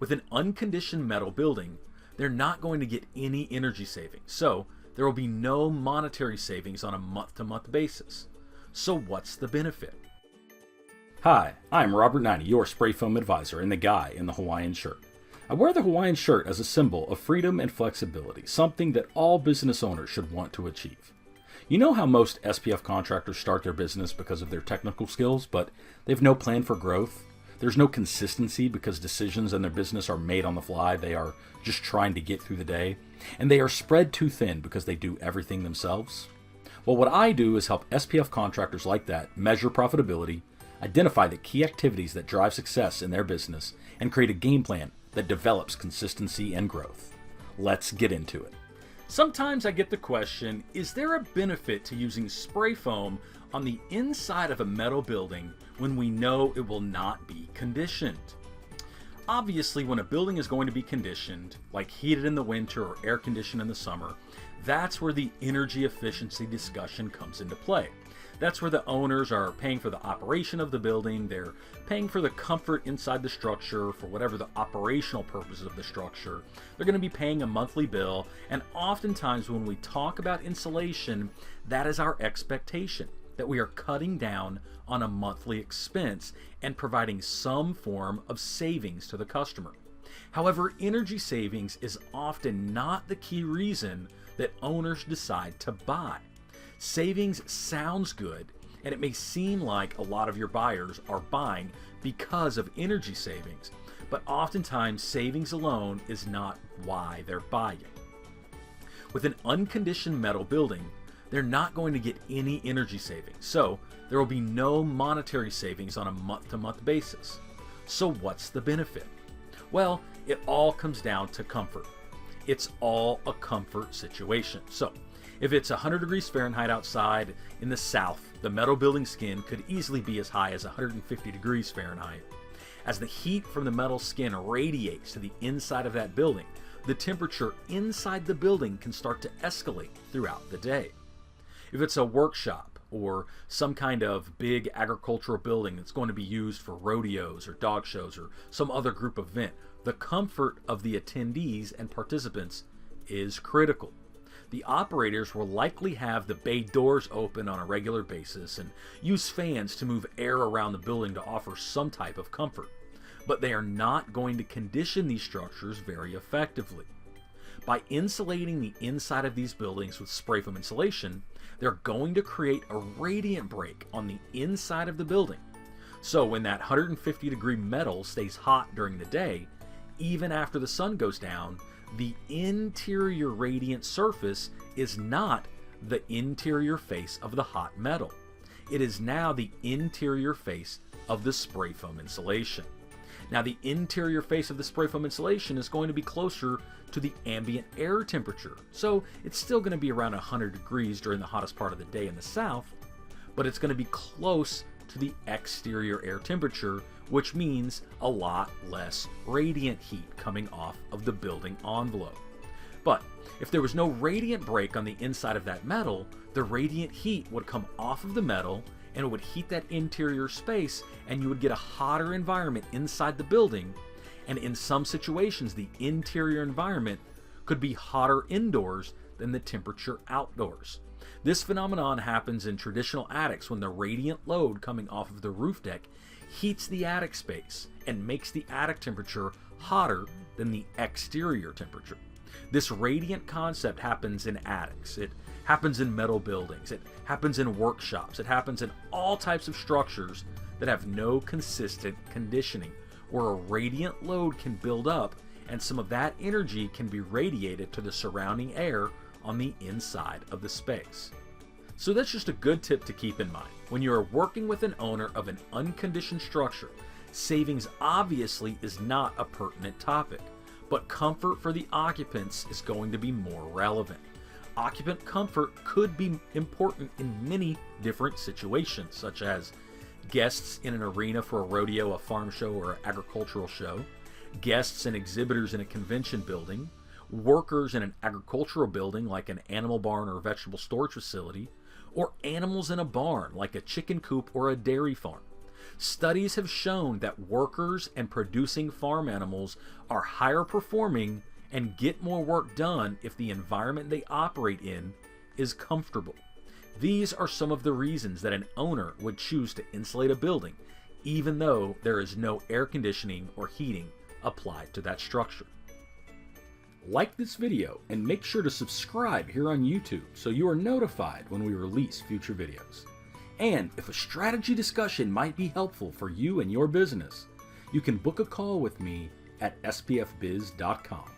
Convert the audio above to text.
With an unconditioned metal building, they're not going to get any energy savings, so there will be no monetary savings on a month-to-month basis. So what's the benefit? Hi, I'm Robert Niney, your spray foam advisor and the guy in the Hawaiian shirt. I wear the Hawaiian shirt as a symbol of freedom and flexibility, something that all business owners should want to achieve. You know how most SPF contractors start their business because of their technical skills, but they have no plan for growth? There's no consistency because decisions in their business are made on the fly. They are just trying to get through the day. And they are spread too thin because they do everything themselves. Well, what I do is help SPF contractors like that measure profitability, identify the key activities that drive success in their business, and create a game plan that develops consistency and growth. Let's get into it. Sometimes I get the question, is there a benefit to using spray foam on the inside of a metal building when we know it will not be conditioned? Obviously, when a building is going to be conditioned, like heated in the winter or air conditioned in the summer, that's where the energy efficiency discussion comes into play. That's where the owners are paying for the operation of the building, they're paying for the comfort inside the structure, for whatever the operational purposes of the structure. They're going to be paying a monthly bill, and oftentimes when we talk about insulation, that is our expectation, that we are cutting down on a monthly expense and providing some form of savings to the customer. However, energy savings is often not the key reason that owners decide to buy. Savings sounds good, and it may seem like a lot of your buyers are buying because of energy savings, but oftentimes savings alone is not why they're buying. With an unconditioned metal building, they're not going to get any energy savings, so there will be no monetary savings on a month-to-month basis. So what's the benefit? Well, it all comes down to comfort. It's all a comfort situation. So if it's 100 degrees Fahrenheit outside in the south, the metal building skin could easily be as high as 150 degrees Fahrenheit. As the heat from the metal skin radiates to the inside of that building, the temperature inside the building can start to escalate throughout the day. If it's a workshop or some kind of big agricultural building that's going to be used for rodeos or dog shows or some other group event, the comfort of the attendees and participants is critical. The operators will likely have the bay doors open on a regular basis and use fans to move air around the building to offer some type of comfort. But they are not going to condition these structures very effectively. By insulating the inside of these buildings with spray foam insulation, they're going to create a radiant break on the inside of the building. So when that 150 degree metal stays hot during the day, even after the sun goes down, the interior radiant surface is not the interior face of the hot metal. It is now the interior face of the spray foam insulation. Now, the interior face of the spray foam insulation is going to be closer to the ambient air temperature, so it's still going to be around 100 degrees during the hottest part of the day in the south, but it's going to be close to the exterior air temperature, which means a lot less radiant heat coming off of the building envelope. But if there was no radiant break on the inside of that metal, the radiant heat would come off of the metal and it would heat that interior space, and you would get a hotter environment inside the building, and in some situations the interior environment could be hotter indoors than the temperature outdoors. This phenomenon happens in traditional attics when the radiant load coming off of the roof deck heats the attic space and makes the attic temperature hotter than the exterior temperature. This radiant concept happens in attics, it happens in metal buildings, it happens in workshops, it happens in all types of structures that have no consistent conditioning, where a radiant load can build up and some of that energy can be radiated to the surrounding air on the inside of the space. So that's just a good tip to keep in mind. When you are working with an owner of an unconditioned structure, savings obviously is not a pertinent topic, but comfort for the occupants is going to be more relevant. Occupant comfort could be important in many different situations, such as guests in an arena for a rodeo, a farm show, or an agricultural show, guests and exhibitors in a convention building, workers in an agricultural building like an animal barn or a vegetable storage facility, or animals in a barn like a chicken coop or a dairy farm. Studies have shown that workers and producing farm animals are higher performing and get more work done if the environment they operate in is comfortable. These are some of the reasons that an owner would choose to insulate a building, even though there is no air conditioning or heating applied to that structure. Like this video and make sure to subscribe here on YouTube so you are notified when we release future videos. And if a strategy discussion might be helpful for you and your business, you can book a call with me at spfbiz.com.